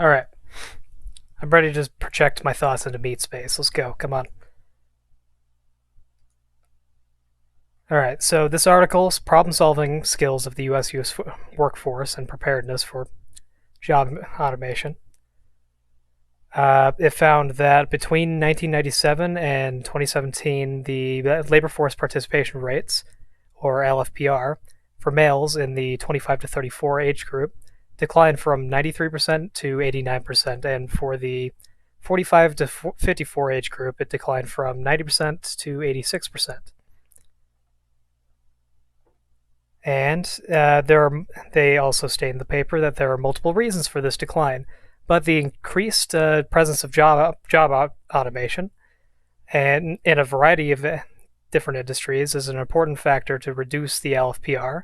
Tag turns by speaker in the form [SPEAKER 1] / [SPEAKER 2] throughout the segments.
[SPEAKER 1] All right. I'm ready to just project my thoughts into meat space. Let's go. Come on. All right. So this article's problem-solving skills of the U.S. workforce and preparedness for job automation. It found that between 1997 and 2017, the labor force participation rates, or LFPR, for males in the 25 to 34 age group declined from 93% to 89%, and for the 45 to 54 age group, it declined from 90% to 86%. And they also state in the paper that there are multiple reasons for this decline, but the increased presence of job automation and in a variety of different industries is an important factor to reduce the LFPR.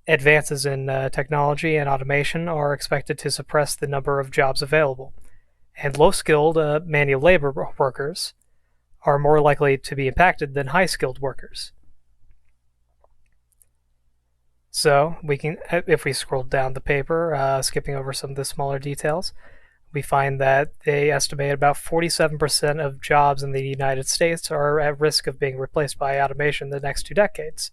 [SPEAKER 1] Advances in technology and automation are expected to suppress the number of jobs available, and low-skilled manual labor workers are more likely to be impacted than high-skilled workers. So we can, if we scroll down the paper, skipping over some of the smaller details, we find that they estimate about 47% of jobs in the United States are at risk of being replaced by automation in the next 2 decades.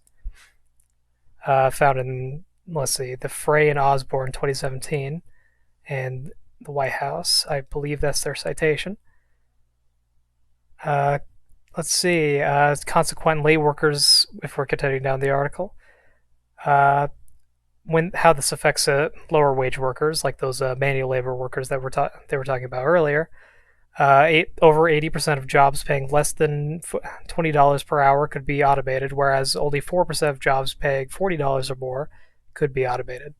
[SPEAKER 1] Found in, let's see, the Frey and Osborne 2017, and the White House. I believe that's their citation. Uh, let's see. Consequently, workers, if we're continuing down the article, uh, how this affects lower wage workers, like those manual labor workers that they were talking about earlier. Over 80% of jobs paying less than $20 per hour could be automated, whereas only 4% of jobs paying $40 or more could be automated.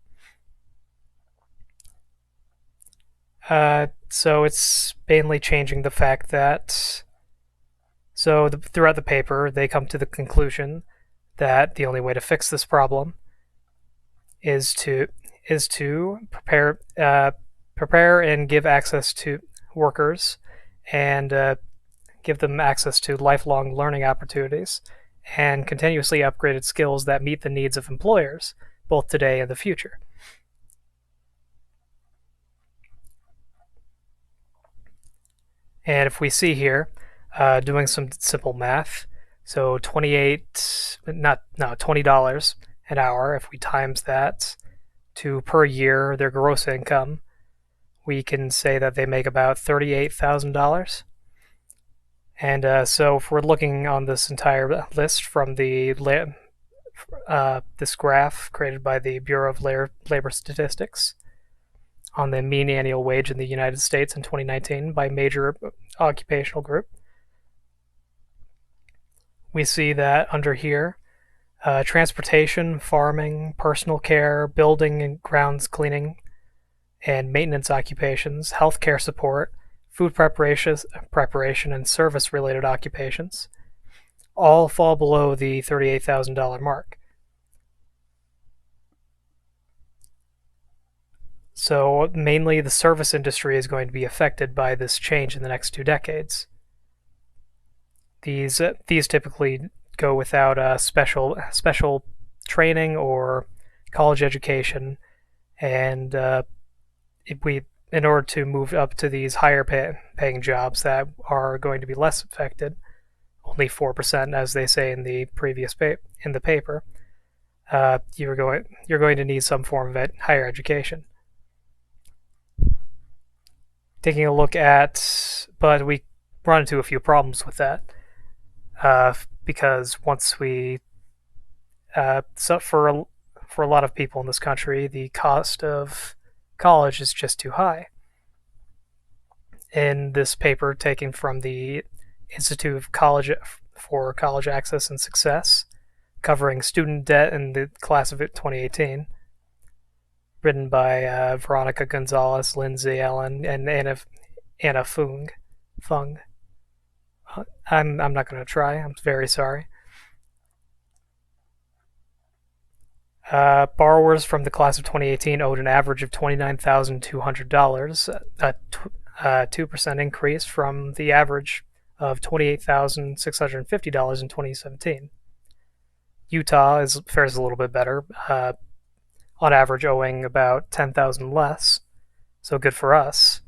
[SPEAKER 1] So it's mainly changing the fact that. Throughout the paper, they come to the conclusion that the only way to fix this problem is to prepare and give access to workers and give them access to lifelong learning opportunities and continuously upgraded skills that meet the needs of employers, both today and the future. And if we see here, doing some simple math, so $20 an hour, if we times that to per year their gross income, we can say that they make about $38,000. And so if we're looking on this entire list from this graph created by the Bureau of Labor Statistics on the mean annual wage in the United States in 2019 by major occupational group, we see that under here, transportation, farming, personal care, building and grounds cleaning, and maintenance occupations, healthcare support, food preparation, and service-related occupations all fall below the $38,000 mark. So mainly the service industry is going to be affected by this change in the next 2 decades. These typically go without special training or college education, and in order to move up to these higher paying jobs that are going to be less affected, only 4%, as they say in the previous in the paper, you're going to need some form of higher education. Taking a look at, but we run into a few problems with that. Because once so for a lot of people in this country, the cost of college is just too high. In this paper taken from the Institute for College Access and Success, covering student debt in the class of 2018, written by Veronica Gonzalez, Lindsay Allen, and Anna Fung. I'm not going to try. I'm very sorry. Borrowers from the class of 2018 owed an average of $29,200, a 2% increase from the average of $28,650 in 2017. Utah fares a little bit better, on average owing about $10,000 less, So good for us.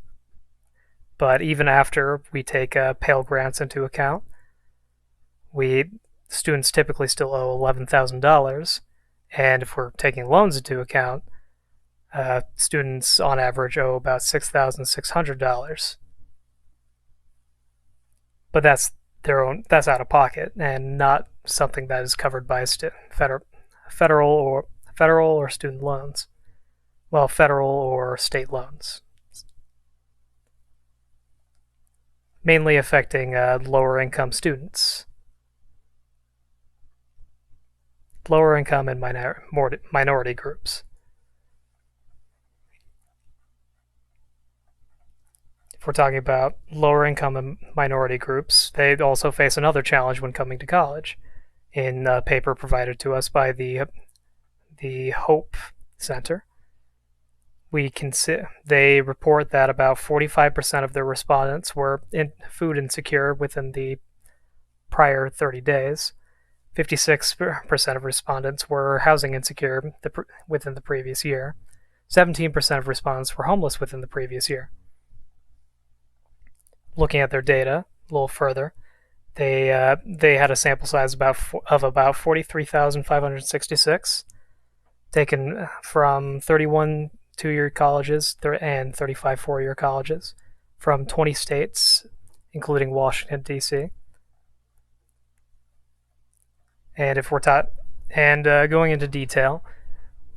[SPEAKER 1] But even after we take Pell Grants into account, we students typically still owe $11,000, and if we're taking loans into account, students on average owe about $6,600. But that's their own. That's out of pocket and not something that is covered by federal or student loans. Well, federal or state loans, mainly affecting lower income students, lower income and minority groups. If we're talking about lower income and minority groups, they also face another challenge when coming to college. In a paper provided to us by the Hope Center, they report that about 45% of their respondents were food insecure within the prior 30 days. 56% of respondents were housing insecure within the previous year. 17% of respondents were homeless within the previous year. Looking at their data a little further, they had a sample size of about 43,566, taken from 31 two-year colleges and 35 four-year colleges from 20 states, including Washington D.C. And if we're taught and going into detail,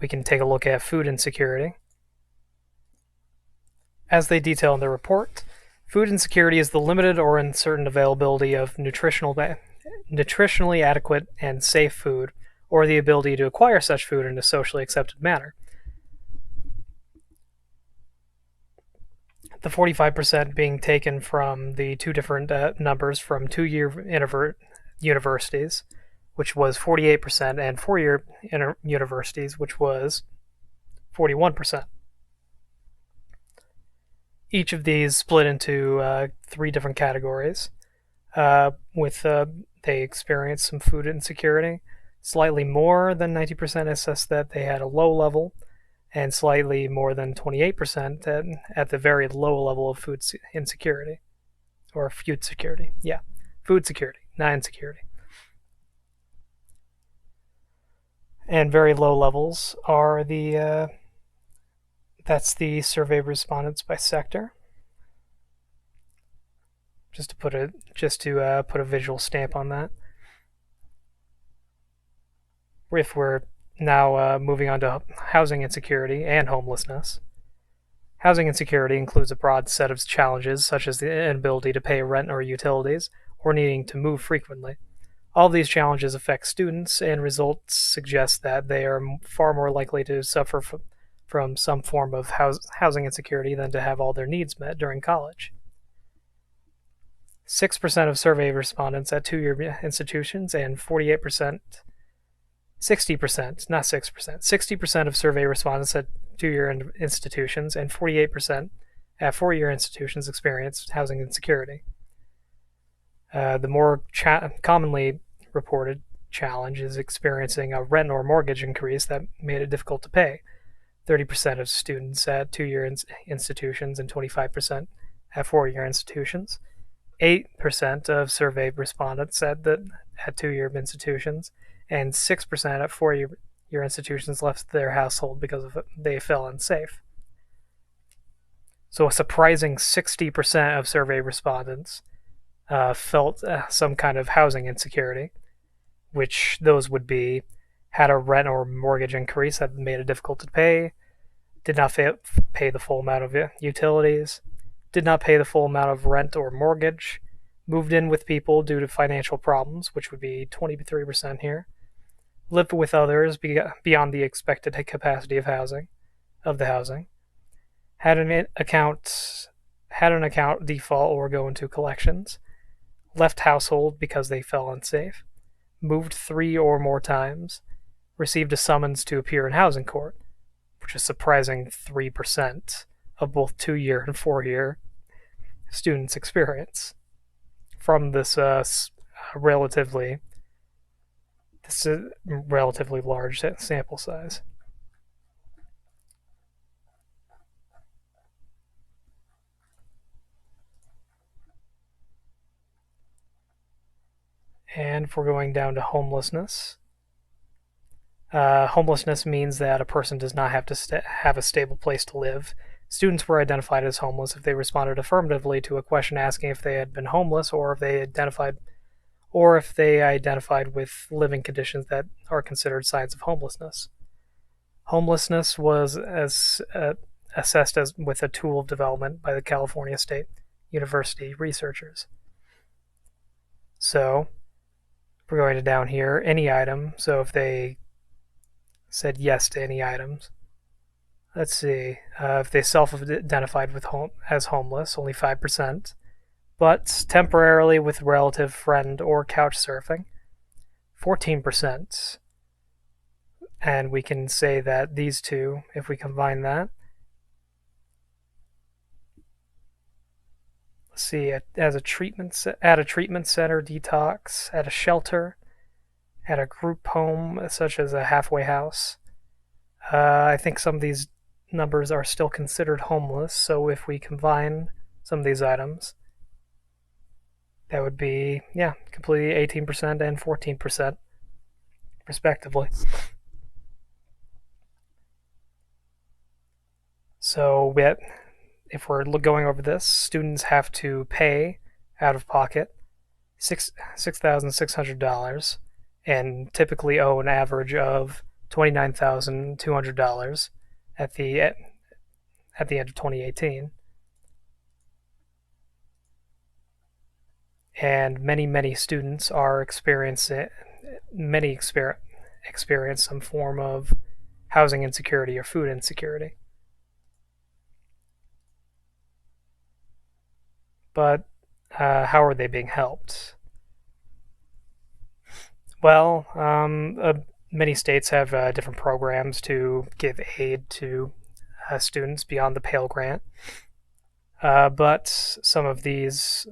[SPEAKER 1] we can take a look at food insecurity. As they detail in their report, food insecurity is the limited or uncertain availability of nutritionally adequate and safe food, or the ability to acquire such food in a socially accepted manner. The 45% being taken from the two different numbers from two-year universities, which was 48%, and four-year universities, which was 41%. Each of these split into three different categories. They experienced some food insecurity. Slightly more than 90% assessed that they had a low level, and slightly more than 28% at the very low level of food insecurity. Or food security. Yeah, food security, not insecurity. And very low levels are that's the survey respondents by sector. Just to put a visual stamp on that. If we're now moving on to housing insecurity and homelessness. Housing insecurity includes a broad set of challenges, such as the inability to pay rent or utilities, or needing to move frequently. All of these challenges affect students, and results suggest that they are far more likely to suffer from some form of housing insecurity than to have all their needs met during college. 6% of survey respondents at two-year institutions and 48%, 60%, not 6%, 60% of survey respondents at two-year institutions and 48% at four-year institutions experienced housing insecurity. The more commonly reported challenge is experiencing a rent or mortgage increase that made it difficult to pay. 30% of students at two-year institutions and 25% at four-year institutions. 8% of surveyed respondents at two-year institutions, and 6% at four-year institutions left their household because they felt unsafe. So a surprising 60% of survey respondents felt some kind of housing insecurity, which those would be had a rent or mortgage increase that made it difficult to pay, did not pay the full amount of utilities, did not pay the full amount of rent or mortgage, moved in with people due to financial problems, which would be 23% here, lived with others beyond the expected capacity of the housing, had an account default or go into collections, left household because they felt unsafe, moved 3 or more times, received a summons to appear in housing court, which is surprising 3% of both 2-year and 4-year students' experience from this relatively large sample size. And if we're going down to homelessness, homelessness means that a person does not have to have a stable place to live. Students were identified as homeless if they responded affirmatively to a question asking if they had been homeless, or if they identified with living conditions that are considered signs of homelessness. Homelessness was assessed as with a tool of development by the California State University researchers. So we're going to down here, any item. So if they said yes to any items, let's see, if they self-identified as homeless, only 5%, but temporarily with relative, friend, or couch surfing, 14%. And we can say that these two, if we combine that, let's see, at a treatment center detox, at a shelter, at a group home such as a halfway house. I think some of these numbers are still considered homeless, so if we combine some of these items, that would be, yeah, completely 18% and 14%, respectively. So if we're going over this, students have to pay out of pocket $6,600 and typically owe an average of $29,200 at the end of 2018. And many students are experiencing experience some form of housing insecurity or food insecurity. But how are they being helped? Well, many states have different programs to give aid to students beyond the Pell Grant. But some of these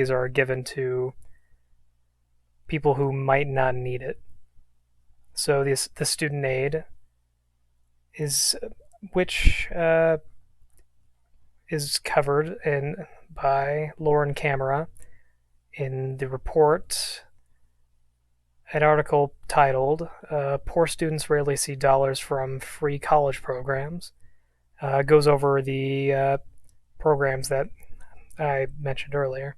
[SPEAKER 1] are given to people who might not need it. So the student aid is which is covered by Lauren Camera in the report, an article titled "Poor Students Rarely See Dollars from Free College Programs." Goes over the programs that I mentioned earlier.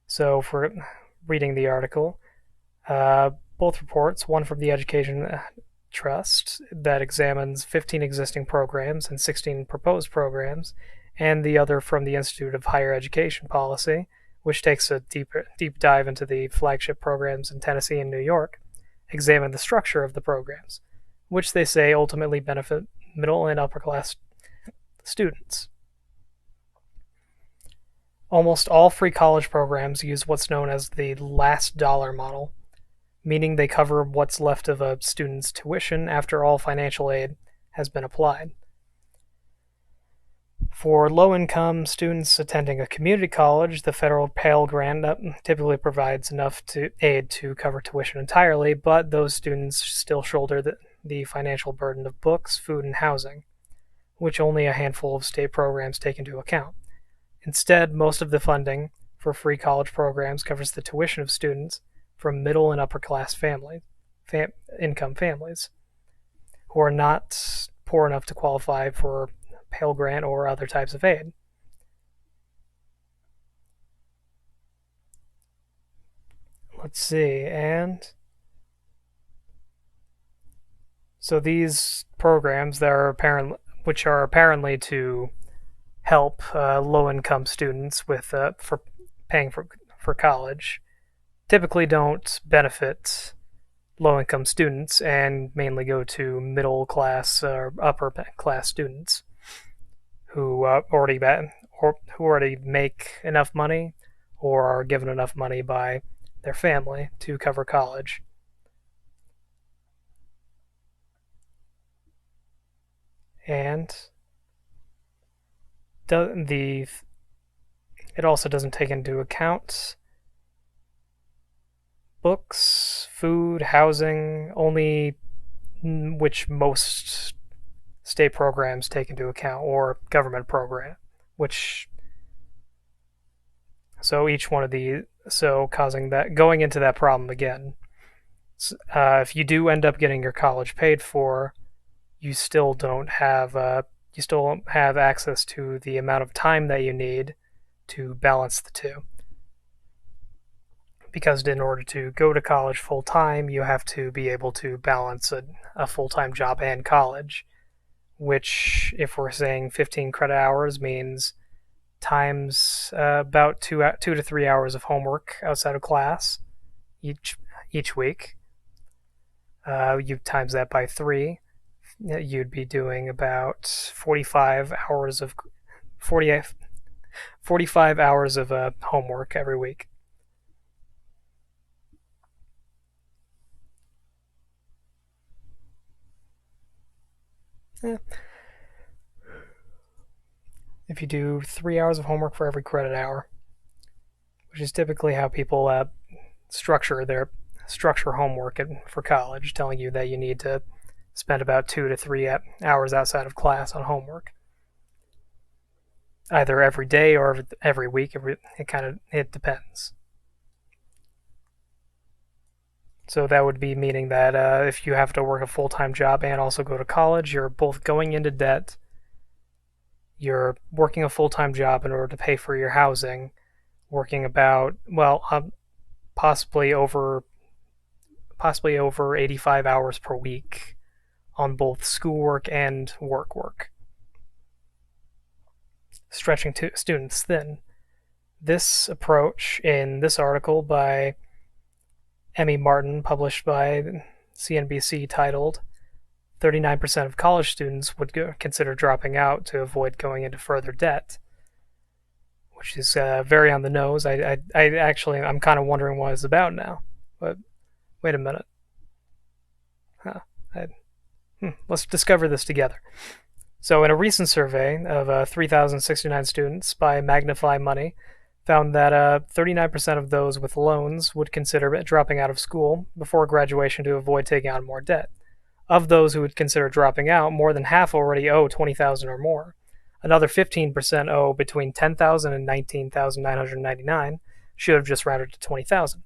[SPEAKER 1] So for reading the article, both reports, one from the Education Trust that examines 15 existing programs and 16 proposed programs, and the other from the Institute of Higher Education Policy, which takes a deep dive into the flagship programs in Tennessee and New York, examine the structure of the programs, which they say ultimately benefit middle and upper class students. Almost all free college programs use what's known as the last dollar model, meaning they cover what's left of a student's tuition after all financial aid has been applied. For low-income students attending a community college, the federal Pell Grant typically provides enough aid to cover tuition entirely, but those students still shoulder the financial burden of books, food, and housing, which only a handful of state programs take into account. Instead, most of the funding for free college programs covers the tuition of students from middle and upper class income families who are not poor enough to qualify for Pell Grant or other types of aid. Let's see, and so these programs that are apparently to help low-income students with for paying for college, typically don't benefit low-income students and mainly go to middle class or upper class students who already make enough money or are given enough money by their family to cover college. And it also doesn't take into account books, food, housing, only which most state programs take into account, or government program, which So each one of these, so causing that, going into that problem again. If you do end up getting your college paid for, you still don't have you still don't have access to the amount of time that you need to balance the two. Because in order to go to college full time, you have to be able to balance a full time job and college, which, if we're saying 15 credit hours, means times about 2 to 3 hours of homework outside of class each week. You times that by three, you'd be doing about 40, 45 hours of homework every week. Yeah. If you do 3 hours of homework for every credit hour, which is typically how people structure their structure homework for college, telling you that you need to spend about 2 to 3 hours outside of class on homework, either every day or every week. It depends. So that would be meaning that if you have to work a full time job and also go to college, you're both going into debt. You're working a full time job in order to pay for your housing, working about possibly over 85 hours per week on both schoolwork and work, stretching students thin. This approach in this article by Emmy Martin, published by CNBC, titled 39% of college students would consider dropping out to avoid going into further debt, which is very on the nose. I'm kind of wondering what it's about now. But wait a minute. Huh. Let's discover this together. So, in a recent survey of 3,069 students by Magnify Money, found that 39% of those with loans would consider dropping out of school before graduation to avoid taking on more debt. Of those who would consider dropping out, more than half already owe 20,000 or more. Another 15% owe between 10,000 and 19,999. Should have just rounded to 20,000.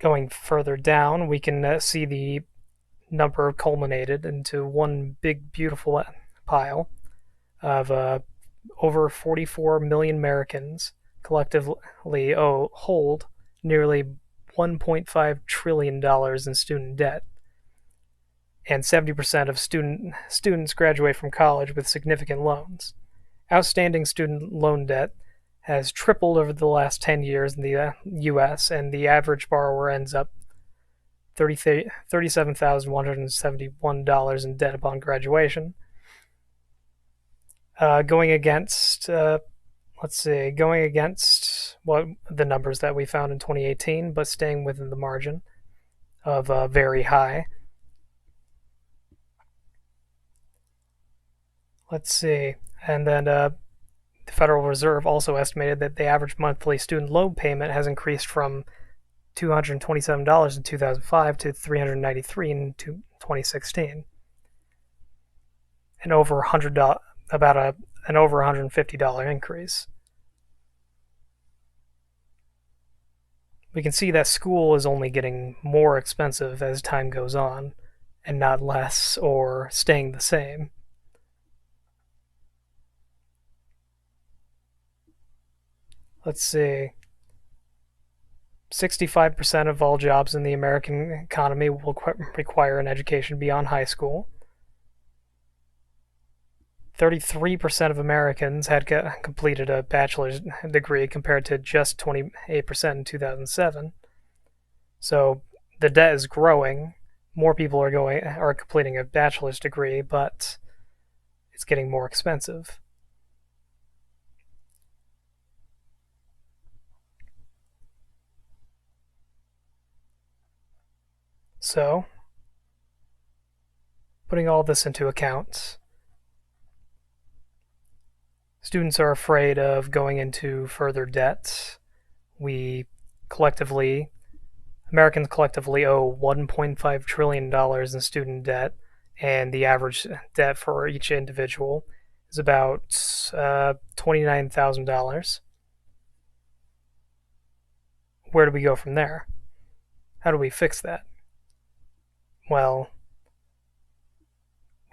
[SPEAKER 1] Going further down, we can see the number culminated into one big, beautiful pile of over 44 million Americans collectively hold nearly $1.5 trillion in student debt. And 70% of students graduate from college with significant loans. Outstanding student loan debt has tripled over the last 10 years in the U.S., and the average borrower ends up $37,171 in debt upon graduation. Going against what the numbers that we found in 2018, but staying within the margin of very high. Let's see. And then the Federal Reserve also estimated that the average monthly student loan payment has increased from $227 in 2005 to $393 in 2016, and over an over $150 increase. We can see that school is only getting more expensive as time goes on, and not less or staying the same. Let's see. 65% of all jobs in the American economy will require an education beyond high school. 33% of Americans had completed a bachelor's degree compared to just 28% in 2007. So the debt is growing. More people are completing a bachelor's degree, but it's getting more expensive. So, putting all this into account, students are afraid of going into further debt. Americans collectively owe $1.5 trillion in student debt, and the average debt for each individual is about $29,000. Where do we go from there? How do we fix that? Well,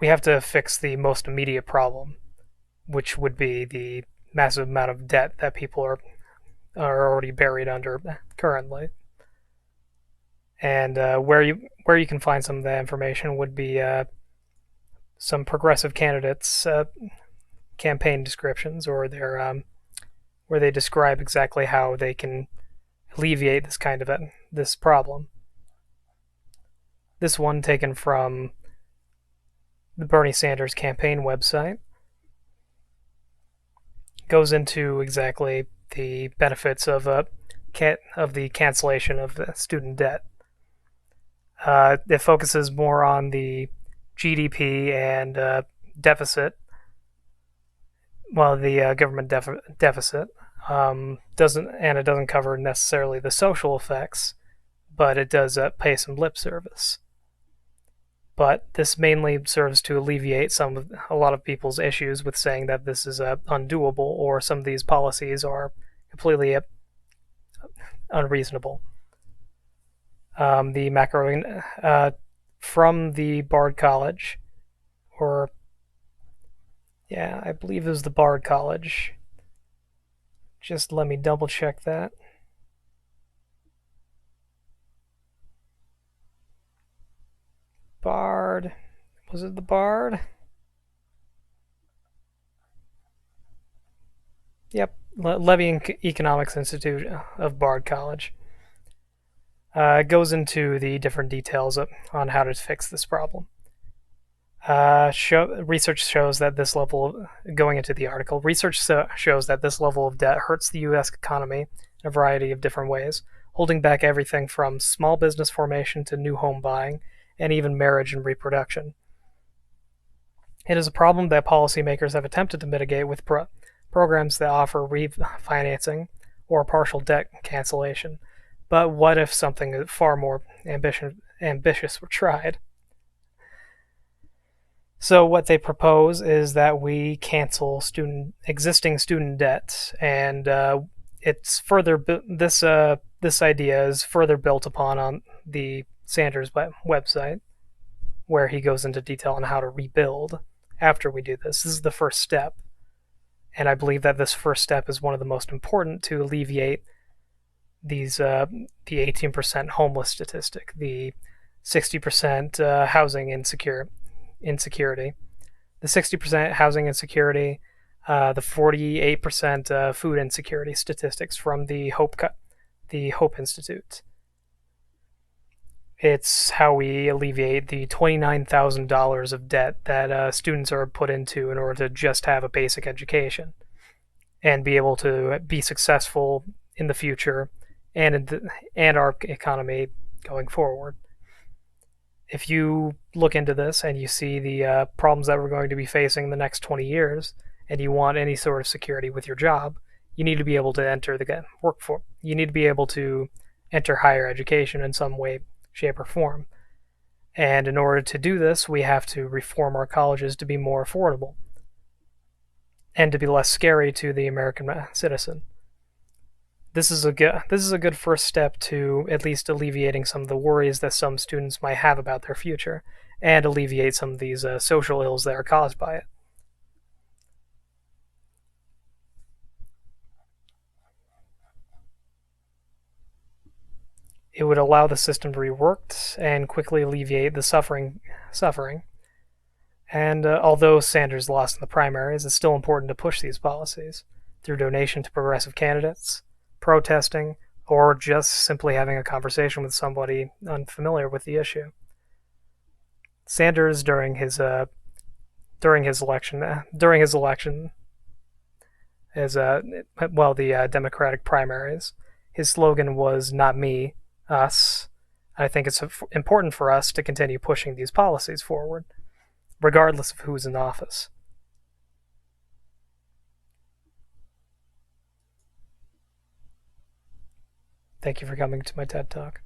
[SPEAKER 1] we have to fix the most immediate problem, which would be the massive amount of debt that people are already buried under currently. And where you can find some of that information would be some progressive candidates' campaign descriptions, or their where they describe exactly how they can alleviate this kind of this problem. This one taken from the Bernie Sanders campaign website goes into exactly the benefits of the cancellation of the student debt. It focuses more on the GDP and deficit, well, the government deficit. It doesn't cover necessarily the social effects, but it does pay some lip service. But this mainly serves to alleviate a lot of people's issues with saying that this is undoable, or some of these policies are completely unreasonable. The macro from the Bard College, or yeah, I believe it was the Bard College. Just let me double check that. Bard. Was it the Bard? Yep, Levy Economics Institute of Bard College. It goes into the different details on how to fix this problem. Research shows that this level, going into the article, research shows that this level of debt hurts the U.S. economy in a variety of different ways, holding back everything from small business formation to new home buying, and even marriage and reproduction. It is a problem that policymakers have attempted to mitigate with programs that offer refinancing or partial debt cancellation. But what if something far more ambitious were tried? So what they propose is that we cancel existing student debt, and it's further this idea is further built upon on the Sanders website, where he goes into detail on how to rebuild after we do this. This is the first step, and I believe that this first step is one of the most important to alleviate these the 18% homeless statistic, the 60% housing insecurity, the 60% housing insecurity, the 48% food insecurity statistics from the Hope Institute. It's how we alleviate the $29,000 of debt that students are put into in order to just have a basic education and be able to be successful in the future and our economy going forward. If you look into this and you see the problems that we're going to be facing the next 20 years, and you want any sort of security with your job, you need to be able to enter the workforce. You need to be able to enter higher education in some way, shape, or form. And in order to do this, we have to reform our colleges to be more affordable and to be less scary to the American citizen. This is a good first step to at least alleviating some of the worries that some students might have about their future, and alleviate some of these social ills that are caused by it. It would allow the system to be reworked and quickly alleviate the suffering. And although Sanders lost in the primaries, it's still important to push these policies through donation to progressive candidates, protesting, or just simply having a conversation with somebody unfamiliar with the issue. Sanders, during his election as the Democratic primaries, his slogan was "Not me, us." I think it's important for us to continue pushing these policies forward, regardless of who's in office. Thank you for coming to my TED Talk.